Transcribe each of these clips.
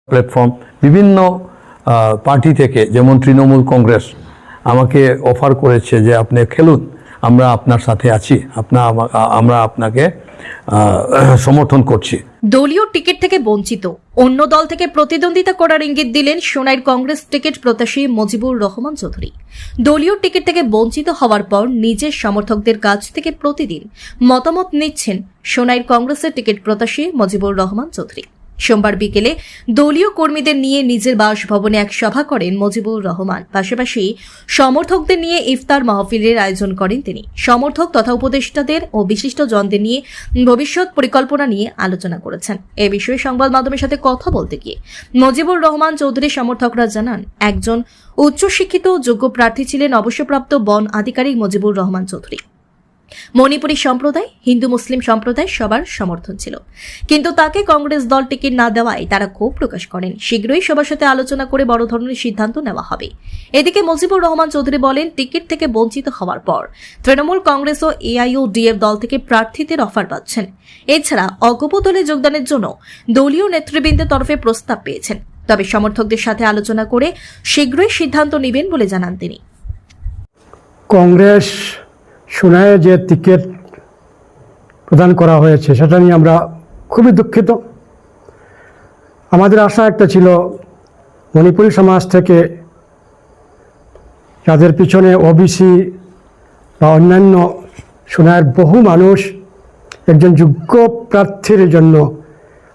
Platform বিভিন্ন party থেকে, যেমন তৃণমূল কংগ্রেস আমাকে অফার করেছে যে আপনি খেলুন, আমরা আপনার সাথে আছি, আমরা আপনাকে সমর্থন করছি। দলীয় টিকিট থেকে বঞ্চিত, অন্য দল থেকে প্রতিদ্বন্দ্বিতা করার ইঙ্গিত দিলেন সোনাইর কংগ্রেস টিকিট প্রত্যাশী মজিবুর রহমান চৌধুরী। দলীয় টিকিট থেকে বঞ্চিত হওয়ার পর নিজের সমর্থকদের কাছ থেকে প্রতিদিন মতামত নিচ্ছেন সোনাইর কংগ্রেসের টিকিট প্রত্যাশী মজিবুর রহমান চৌধুরী। সোমবার বিকেলে দলীয় কর্মীদের নিয়ে নিজের বাসভবনে এক সভা করেন মজিবুর রহমান। পাশাপাশি সমর্থকদের নিয়ে ইফতার মাহফিলের আয়োজন করেন তিনি। সমর্থক তথা উপদেষ্টাদের ও বিশিষ্ট জনদের নিয়ে ভবিষ্যৎ পরিকল্পনা নিয়ে আলোচনা করেছেন। এ বিষয়ে সংবাদ মাধ্যমের সাথে কথা বলতে গিয়ে মজিবুর রহমান চৌধুরীর সমর্থকরা জানান, একজন উচ্চশিক্ষিত যোগ্য প্রার্থী ছিলেন অবসরপ্রাপ্ত বন আধিকারিক মজিবুর রহমান চৌধুরী। মণিপুরী সম্প্রদায়, হিন্দু মুসলিম সম্প্রদায় সবার সমর্থন ছিল, কিন্তু তাকে কংগ্রেস দল টিকিট না দেওয়ায় তারা ক্ষোভ প্রকাশ করেন। শীঘ্রই সবার সাথে আলোচনা করে বড় ধরনের সিদ্ধান্ত নেওয়া হবে। এদিকে মজিবুর রহমান চৌধুরী বলেন, টিকিট থেকে বঞ্চিত হওয়ার পর তৃণমূল কংগ্রেস ও এআইইউডিএফ দল থেকে প্রার্থীদের অফার পাচ্ছেন। এছাড়া অগপ দলে যোগদানের জন্য দলীয় নেতৃবৃন্দের তরফে প্রস্তাব পেয়েছেন। তবে সমর্থকদের সাথে আলোচনা করে শীঘ্রই সিদ্ধান্ত নেবেন বলে জানান তিনি। কংগ্রেস সোনাইয়ে যে টিকিট প্রদান করা হয়েছে সেটা নিয়ে আমরা খুবই দুঃখিত। আমাদের আশা একটা ছিল, মণিপুরী সমাজ থেকে যাদের পিছনে ওবিসি বা অন্যান্য সোনাইয়ের বহু মানুষ একজন যোগ্য প্রার্থীর জন্য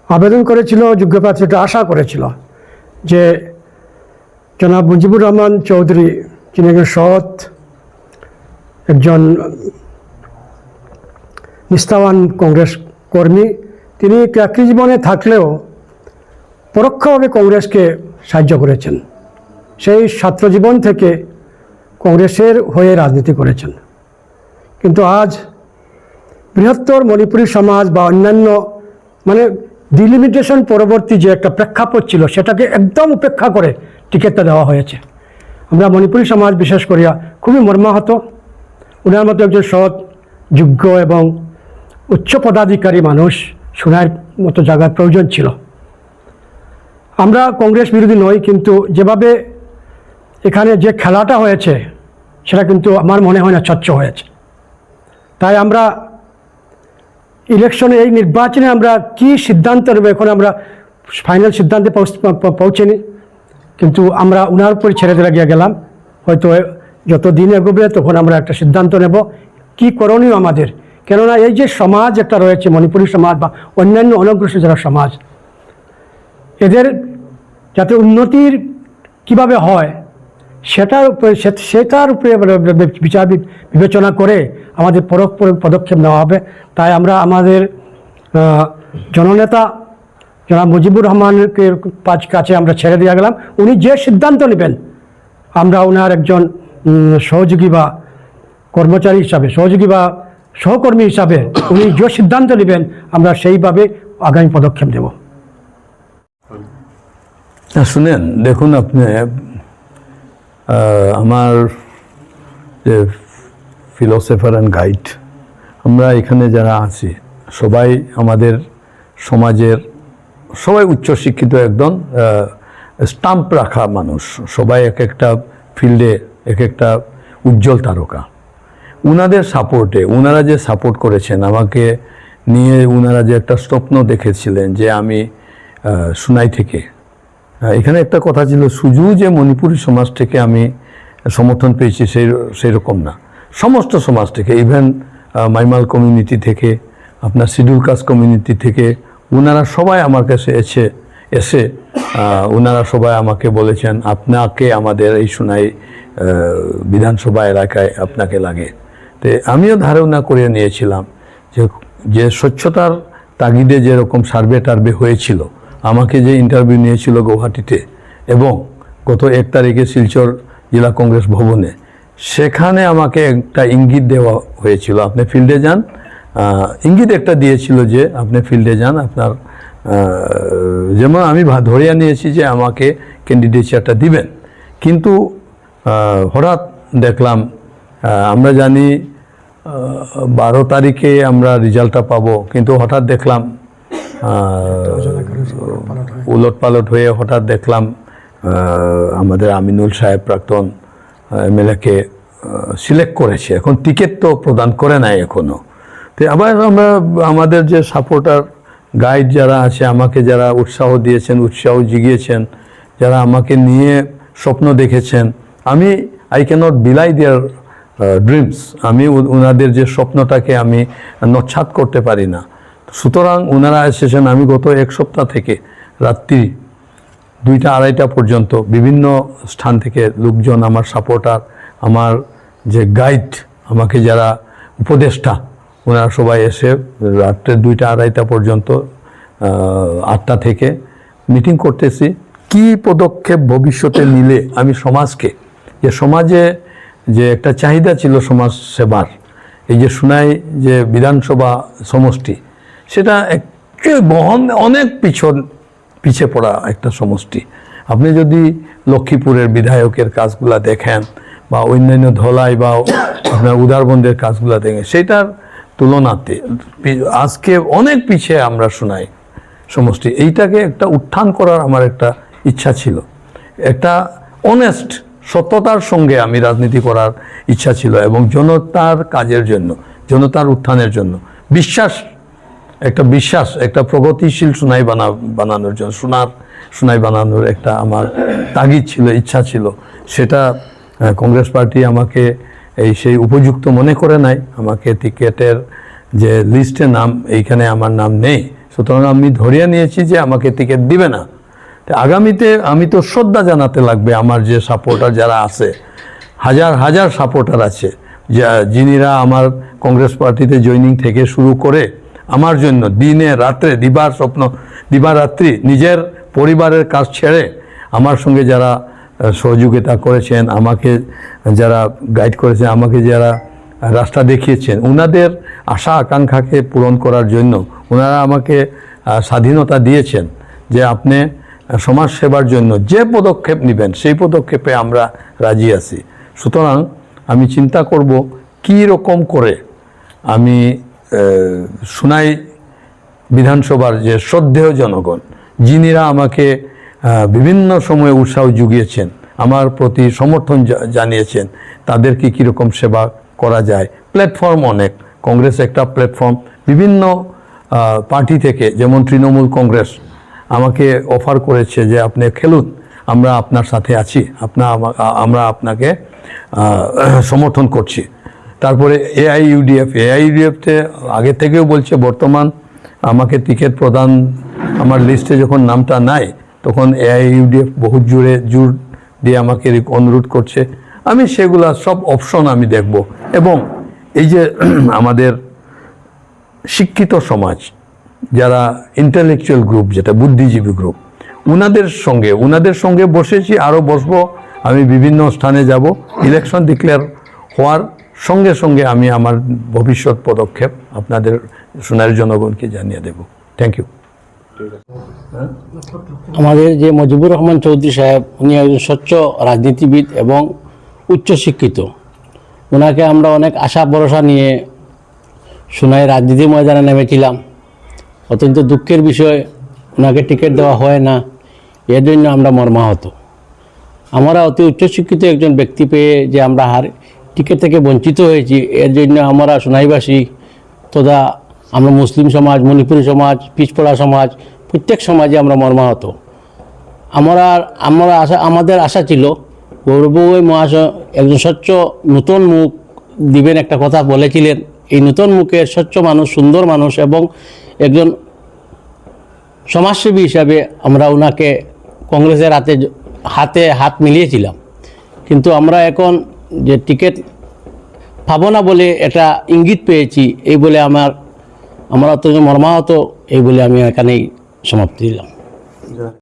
আবেদন করেছিল, যোগ্য প্রার্থীটা আশা করেছিল যে জনাব মুজিবুর রহমান চৌধুরী, যিনি একজন সৎ, একজন নিষ্ঠাবান কংগ্রেস কর্মী, তিনি চাকরি জীবনে থাকলেও পরোক্ষভাবে কংগ্রেসকে সাহায্য করেছেন। সেই ছাত্র জীবন থেকে কংগ্রেসের হয়ে রাজনীতি করেছেন। কিন্তু আজ বৃহত্তর মণিপুরী সমাজ বা অন্যান্য ডিলিমিটেশন পরবর্তী যে একটা প্রেক্ষাপট ছিল সেটাকে একদম উপেক্ষা করে টিকিটটা দেওয়া হয়েছে। আমরা মণিপুরী সমাজ বিশেষ করিয়া খুবই মর্মাহত। ওনার মতো একজন সৎ, যোগ্য এবং উচ্চ পদাধিকারী মানুষ সোনাইয়ের মতো জায়গার প্রয়োজন ছিল। আমরা কংগ্রেস বিরোধী নই, কিন্তু যেভাবে এখানে যে খেলাটা হয়েছে সেটা কিন্তু আমার মনে হয় না স্বচ্ছ হয়েছে। তাই আমরা ইলেকশনে, এই নির্বাচনে আমরা কি সিদ্ধান্ত নেব এখন আমরা ফাইনাল সিদ্ধান্তে পৌঁছেনি, কিন্তু আমরা ওনার উপর ছেড়ে দিয়ে গেলাম। হয়তো যত দিন এগোবে তখন আমরা একটা সিদ্ধান্ত নেব কি করণীয় আমাদের। কেননা এই যে সমাজ একটা রয়েছে, মণিপুরী সমাজ বা অন্যান্য অনগ্রসর যারা সমাজ, এদের যাতে উন্নতির কিভাবে হয় সেটার উপরে বিচার বিবেচনা করে আমাদের পদক্ষেপ নেওয়া হবে। তাই আমরা আমাদের জননেতা জনাব মুজিবুর রহমানকে কাছে আমরা ছেড়ে দিয়ে গেলাম। উনি যে সিদ্ধান্ত নেবেন, আমরা ওনার একজন সহযোগী বা কর্মচারী হিসাবে, সহযোগী বা সহকর্মী হিসাবে উনি যে সিদ্ধান্ত নেবেন আমরা সেইভাবে আগামী পদক্ষেপ দেব। শুনেন, দেখুন, আপনি আমার যে ফিলোসফার অ্যান্ড গাইড, আমরা এখানে যারা আছি সবাই আমাদের সমাজের সবাই উচ্চশিক্ষিত, একদম স্টাম্প রাখা মানুষ, সবাই এক একটা ফিল্ডে এক একটা উজ্জ্বল তারকা। উনাদের সাপোর্টে, উনারা যে সাপোর্ট করেছেন আমাকে নিয়ে, উনারা যে একটা স্বপ্ন দেখেছিলেন যে আমি সোনাই থেকে, এখানে একটা কথা ছিল শুধু যে মণিপুরী সমাজ থেকে আমি সমর্থন পেয়েছি সেই রকম না, সমস্ত সমাজ থেকে, ইভেন মাইমাল কমিউনিটি থেকে, আপনার শিডিউল কাস্ট কমিউনিটি থেকে, ওনারা সবাই আমার কাছে এসে ওনারা সবাই আমাকে বলেছেন আপনাকে আমাদের এই সোনাই বিধানসভা এলাকায় আপনাকে লাগে। তো আমিও ধারণা করে নিয়েছিলাম যে স্বচ্ছতার তাগিদে যেরকম সার্ভে টার্ভে হয়েছিল, আমাকে যে ইন্টারভিউ নিয়েছিল গৌহাটিতে এবং গত 1 তারিখে শিলচর জেলা কংগ্রেস ভবনে, সেখানে আমাকে একটা ইঙ্গিত দেওয়া হয়েছিল, আপনি ফিল্ডে যান, ইঙ্গিত একটা দিয়েছিল যে আপনি ফিল্ডে যান, আপনার যেমন আমি ধরিয়া নিয়েছি যে আমাকে ক্যান্ডিডেটটা দিবেন। কিন্তু হঠাৎ দেখলাম, আমরা জানি 12 তারিখে আমরা রেজাল্টটা পাবো, কিন্তু হঠাৎ দেখলাম উলটপালট হয়ে হঠাৎ দেখলাম আমাদের আমিনুল সাহেব প্রাক্তন এমএলএকে সিলেক্ট করেছে, এখন টিকিট তো প্রদান করে নাই এখনো। তো আবার আমরা আমাদের যে সাপোর্টার গাইড যারা আছে, আমাকে যারা উৎসাহ দিয়েছেন, উৎসাহ জিগিয়েছেন, যারা আমাকে নিয়ে স্বপ্ন দেখেছেন, আমি আই ক্যানট বিলাই দেয়ার ড্রিমস, আমি ওনাদের যে স্বপ্নটাকে আমি নচ্ছাদ করতে পারি না। সুতরাং ওনারা এসেছেন, আমি গত এক সপ্তাহ থেকে রাত্রি 2টা-2:30 পর্যন্ত বিভিন্ন স্থান থেকে লোকজন, আমার সাপোর্টার, আমার যে গাইড, আমাকে যারা উপদেষ্টা, ওনারা সবাই এসে রাত্রে 2টা-2:30 পর্যন্ত 8টা থেকে মিটিং করতেছি। কি পদক্ষেপ ভবিষ্যতে নিলে আমি সমাজকে, যে সমাজে যে একটা চাহিদা ছিল সমাজ সেবার, এই যে সুনাই যে বিধানসভা সমষ্টি, সেটা অনেক পিছে পড়া একটা সমষ্টি। আপনি যদি লক্ষ্মীপুরের বিধায়কের কাজগুলা দেখেন বা অন্যান্য ধলাই বা আপনার উদারবন্দের কাজগুলা দেখেন, সেটার তুলনাতে আজকে অনেক পিছিয়ে আমরা সুনাই সমষ্টি। এইটাকে একটা উত্থান করার আমার একটা ইচ্ছা ছিল, একটা অনেস্ট সত্যতার সঙ্গে আমি রাজনীতি করার ইচ্ছা ছিল, এবং জনতার কাজের জন্য, জনতার উত্থানের জন্য একটা প্রগতিশীল সুনাই বানানোর জন্য, সুনাই বানানোর একটা আমার তাগিদ ছিল, ইচ্ছা ছিল। সেটা কংগ্রেস পার্টি আমাকে সেই উপযুক্ত মনে করে নাই। আমাকে টিকেটের যে লিস্টে নাম, এইখানে আমার নাম নেই, সুতরাং আমি ধরিয়ে নিয়েছি যে আমাকে টিকিট দিবে না। আগামীতে আমি তো শ্রদ্ধা জানাতে লাগবে আমার যে সাপোর্টার যারা আছে, হাজার হাজার সাপোর্টার আছে, যিনিরা আমার কংগ্রেস পার্টিতে জয়েনিং থেকে শুরু করে আমার জন্য দিনে রাত্রে দিবারাত্রি নিজের পরিবারের কাজ ছেড়ে আমার সঙ্গে যারা সহযোগিতা করেছেন, আমাকে যারা গাইড করেছেন, আমাকে যারা রাস্তা দেখিয়েছেন, ওনাদের আশা আকাঙ্ক্ষাকে পূরণ করার জন্য ওনারা আমাকে স্বাধীনতা দিয়েছেন যে আপনি সমাজ সেবার জন্য যে পদক্ষেপ নেবেন সেই পদক্ষেপে আমরা রাজি আছি। সুতরাং আমি চিন্তা করব কী রকম করে আমি সুনাই বিধানসভার যে শ্রদ্ধেয় জনগণ, যিনিরা আমাকে বিভিন্ন সময়ে উৎসাহ জুগিয়েছেন, আমার প্রতি সমর্থন জানিয়েছেন, তাদেরকে কীরকম সেবা করা যায়। প্ল্যাটফর্ম অনেক, কংগ্রেস একটা প্ল্যাটফর্ম, বিভিন্ন পার্টি থেকে, যেমন তৃণমূল কংগ্রেস আমাকে অফার করেছে যে আপনি খেলুন, আমরা আপনার সাথে আছি, আমরা আপনাকে সমর্থন করছি। তারপরে এআইইউডিএফতে আগে থেকেও বলছে, বর্তমান আমাকে টিকিট প্রদান আমার লিস্টে যখন নামটা নাই, তখন এআইইউডিএফ বহুত জোর দিয়ে আমাকে অনুরোধ করছে। আমি সেগুলা সব অপশন আমি দেখব, এবং এই যে আমাদের শিক্ষিত সমাজ, যারা ইন্টেলেকচুয়াল গ্রুপ, যেটা বুদ্ধিজীবী গ্রুপ, ওনাদের সঙ্গে বসেছি, আরও বসবো। আমি বিভিন্ন স্থানে যাব, ইলেকশন ডিক্লেয়ার হওয়ার সঙ্গে সঙ্গে আমি আমার ভবিষ্যৎ পদক্ষেপ আপনাদের সোনার জনগণকে জানিয়ে দেব। Thank you. আমাদের যে মুজিবুর রহমান চৌধুরী সাহেব, উনি একজন স্বচ্ছ রাজনীতিবিদ এবং উচ্চশিক্ষিত। ওনাকে আমরা অনেক আশা ভরসা নিয়ে সোনাই রাজনীতি ময়দানে নেমেছিলাম। অত্যন্ত দুঃখের বিষয়, ওনাকে টিকিট দেওয়া হয় না, এর জন্য আমরা মর্মাহত। আমরা অতি উচ্চশিক্ষিত একজন ব্যক্তি পেয়ে যে আমরা টিকিট থেকে বঞ্চিত হয়েছি, এর জন্য আমরা সোনাইবাসী তথা আমরা মুসলিম সমাজ, মণিপুরী সমাজ, পিছপড়া সমাজ, প্রত্যেক সমাজে আমরা মর্মাহত। আমাদের আশা ছিল গৌরবগোই মহাশয় একজন স্বচ্ছ নতুন মুখ দিবেন, একটা কথা বলেছিলেন। এই নতুন মুখের স্বচ্ছ মানুষ, সুন্দর মানুষ এবং একজন সমাজসেবী হিসাবে আমরা ওনাকে কংগ্রেসের হাতে হাত মিলিয়েছিলাম। কিন্তু আমরা এখন যে টিকিট পাবো না বলে এটা ইঙ্গিত পেয়েছি, এই বলে আমরা অত্যন্ত মর্মাহত, এই বলে আমি এখানেই সমাপ্তি দিলাম।